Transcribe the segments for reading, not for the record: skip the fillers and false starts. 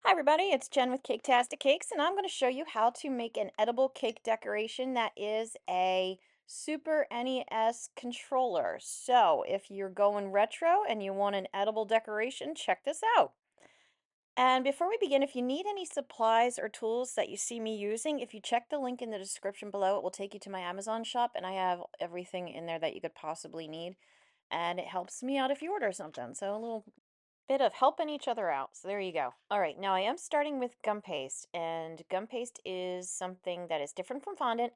Hi everybody, it's Jen with Caketastic Cakes, and I'm going to show you how to make an edible cake decoration that is a Super NES controller. So if you're going retro and you want an edible decoration, check this out. And before we begin, if you need any supplies or tools that you see me using, if you check the link in the description below, it will take you to my Amazon shop, and I have everything in there that you could possibly need. And it helps me out if you order something. So a little bit of helping each other out. So there you go. All right, now I am starting with gum paste, and gum paste is something that is different from fondant.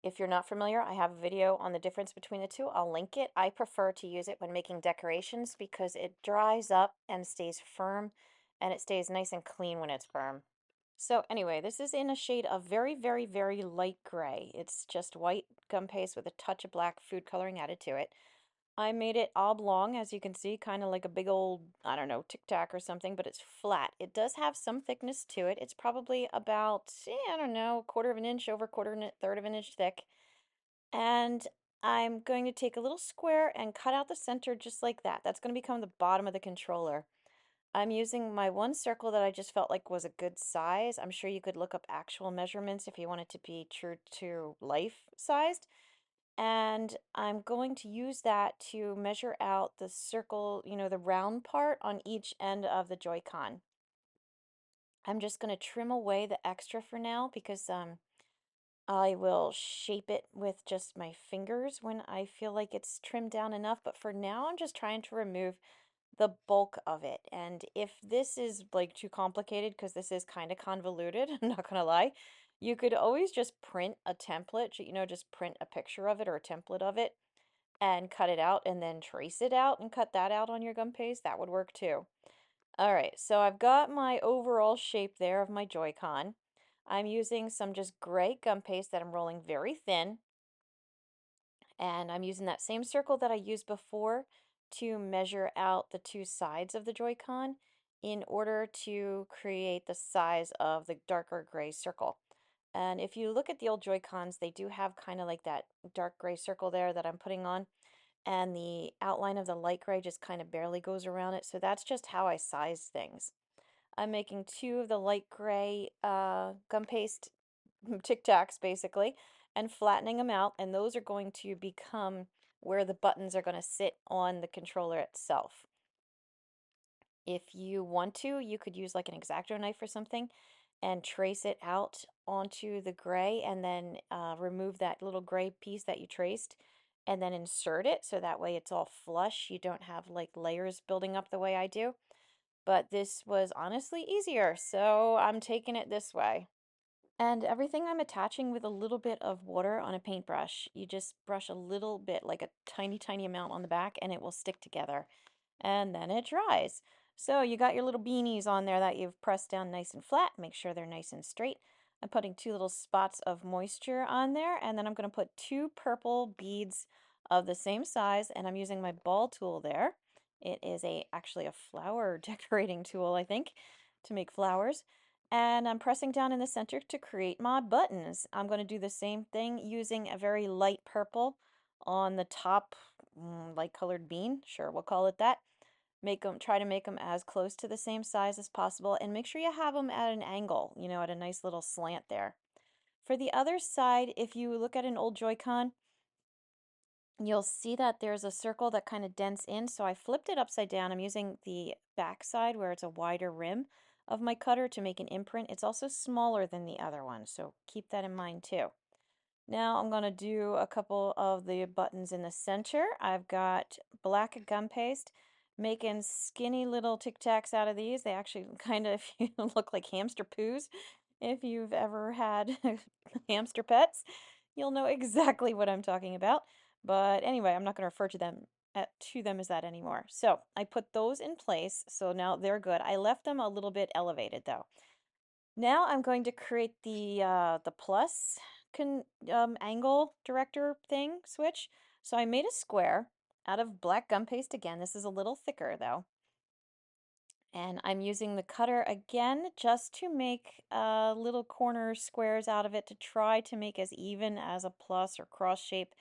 If you're not familiar, I have a video on the difference between the two. I'll link it. I prefer to use it when making decorations because it dries up and stays firm, and it stays nice and clean when it's firm. So anyway, this is in a shade of very, very, very light gray. It's just white gum paste with a touch of black food coloring added to it. I made it oblong, as you can see, kind of like a big old, I don't know, Tic Tac or something, but it's flat. It does have some thickness to it. It's probably about, I don't know, a quarter of an inch over quarter and a third of an inch thick. And I'm going to take a little square and cut out the center just like that. That's going to become the bottom of the controller. I'm using my one circle that I just felt like was a good size. I'm sure you could look up actual measurements if you want it to be true to life sized. And I'm going to use that to measure out the circle, the round part on each end of the Joy-Con. I'm just going to trim away the extra for now because I will shape it with just my fingers when I feel like it's trimmed down enough. But for now, I'm just trying to remove the bulk of it. And if this is like too complicated, because this is kind of convoluted, I'm not gonna lie, you could always just print a template, just print a picture of it or a template of it and cut it out and then trace it out and cut that out on your gum paste. That would work too. All right, so I've got my overall shape there of my Joy-Con. I'm using some just gray gum paste that I'm rolling very thin, and I'm using that same circle that I used before to measure out the two sides of the Joy-Con in order to create the size of the darker gray circle. And if you look at the old Joy-Cons, they do have kind of like that dark gray circle there that I'm putting on, and the outline of the light gray just kind of barely goes around it. So that's just how I size things. I'm making two of the light gray gum paste Tic Tacs basically, and flattening them out, and those are going to become where the buttons are going to sit on the controller itself. If you want to, you could use like an X-Acto knife or something and trace it out onto the gray, and then remove that little gray piece that you traced and then insert it so that way it's all flush. You don't have like layers building up the way I do. But this was honestly easier, so I'm taking it this way. And everything I'm attaching with a little bit of water on a paintbrush. You just brush a little bit, like a tiny, tiny amount on the back, and it will stick together. And then it dries. So you got your little beanies on there that you've pressed down nice and flat. Make sure they're nice and straight. I'm putting two little spots of moisture on there, and then I'm going to put two purple beads of the same size, and I'm using my ball tool there. It is actually a flower decorating tool, I think, to make flowers. And I'm pressing down in the center to create my buttons. I'm going to do the same thing using a very light purple on the top, light colored bean. Sure, we'll call it that. Try to make them as close to the same size as possible, and make sure you have them at an angle, at a nice little slant there. For the other side, if you look at an old Joy-Con, you'll see that there's a circle that kind of dents in, so I flipped it upside down. I'm using the back side where it's a wider rim of my cutter to make an imprint. It's also smaller than the other one, so keep that in mind too. Now I'm going to do a couple of the buttons in the center. I've got black gum paste, making skinny little Tic Tacs out of these. They actually kind of look like hamster poos. If you've ever had hamster pets, you'll know exactly what I'm talking about. But anyway, I'm not going to refer to them as that anymore. So I put those in place, so now they're good. I left them a little bit elevated though. Now I'm going to create the plus angle director thing switch. So I made a square out of black gum paste again. This is a little thicker though. And I'm using the cutter again just to make little corner squares out of it to try to make as even as a plus or cross shape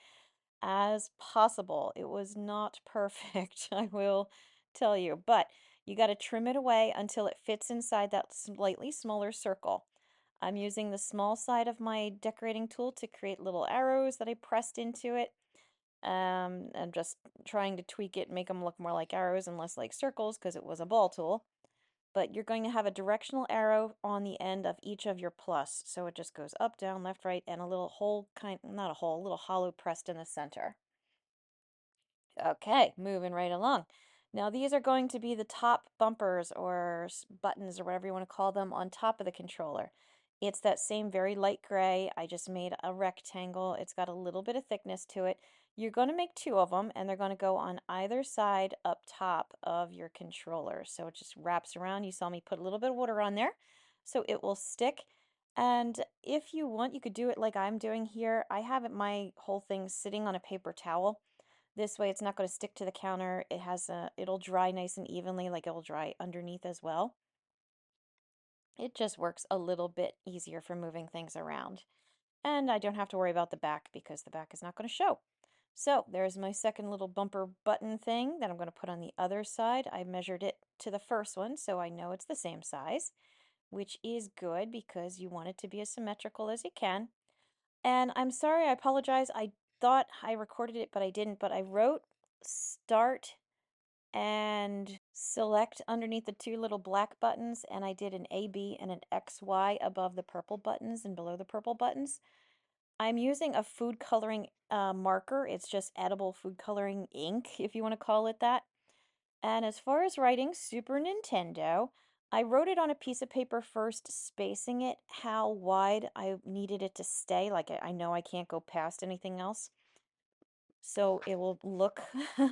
as possible. It was not perfect, I will tell you, but You got to trim it away until it fits inside that slightly smaller circle. I'm using the small side of my decorating tool to create little arrows that I pressed into it. I'm just trying to tweak it, make them look more like arrows and less like circles because it was a ball tool. But you're going to have a directional arrow on the end of each of your plus. So it just goes up, down, left, right, and a little hole not a hole, a little hollow pressed in the center. Okay, moving right along. Now these are going to be the top bumpers or buttons or whatever you want to call them on top of the controller. It's that same very light gray. I just made a rectangle. It's got a little bit of thickness to it. You're going to make two of them and they're going to go on either side up top of your controller. So it just wraps around. You saw me put a little bit of water on there so it will stick. And if you want, you could do it like I'm doing here. I have it, my whole thing sitting on a paper towel. This way it's not going to stick to the counter. It'll dry nice and evenly, like it'll dry underneath as well. It just works a little bit easier for moving things around. And I don't have to worry about the back because the back is not going to show. So there's my second little bumper button thing that I'm going to put on the other side. I measured it to the first one, so I know it's the same size, which is good because you want it to be as symmetrical as you can. And I'm sorry, I apologize. I thought I recorded it, but I didn't. But I wrote start and select underneath the two little black buttons, and I did an AB and an XY above the purple buttons and below the purple buttons. I'm using a food coloring marker. It's just edible food coloring ink, if you want to call it that. And as far as writing Super Nintendo, I wrote it on a piece of paper first, spacing it how wide I needed it to stay. Like I know I can't go past anything else. So it will look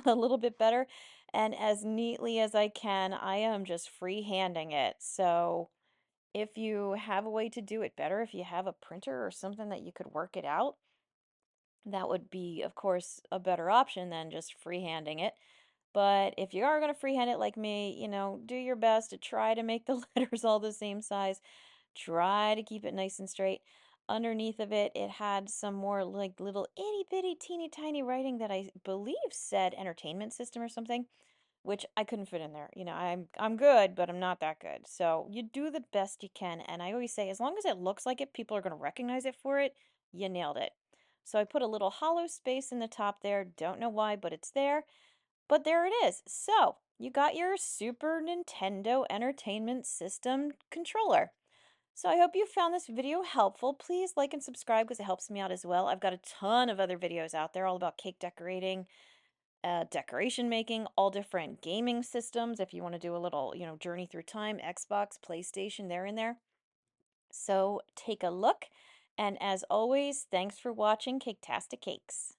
a little bit better. And as neatly as I can, I am just freehanding it. So if you have a way to do it better, if you have a printer or something that you could work it out, that would be, of course, a better option than just freehanding it. But if you are going to freehand it like me, do your best to try to make the letters all the same size. Try to keep it nice and straight. Underneath of it, it had some more like little itty bitty teeny tiny writing that I believe said entertainment system or something, which I couldn't fit in there. I'm good, but I'm not that good. So you do the best you can. And I always say, as long as it looks like it, people are going to recognize it for it. You nailed it. So I put a little hollow space in the top there. Don't know why, but it's there. But there it is. So you got your Super Nintendo Entertainment System controller. So I hope you found this video helpful. Please like and subscribe because it helps me out as well. I've got a ton of other videos out there all about cake decorating, decoration making, all different gaming systems. If you want to do a little, journey through time, Xbox, PlayStation, they're in there. So take a look. And as always, thanks for watching Caketastic Cakes.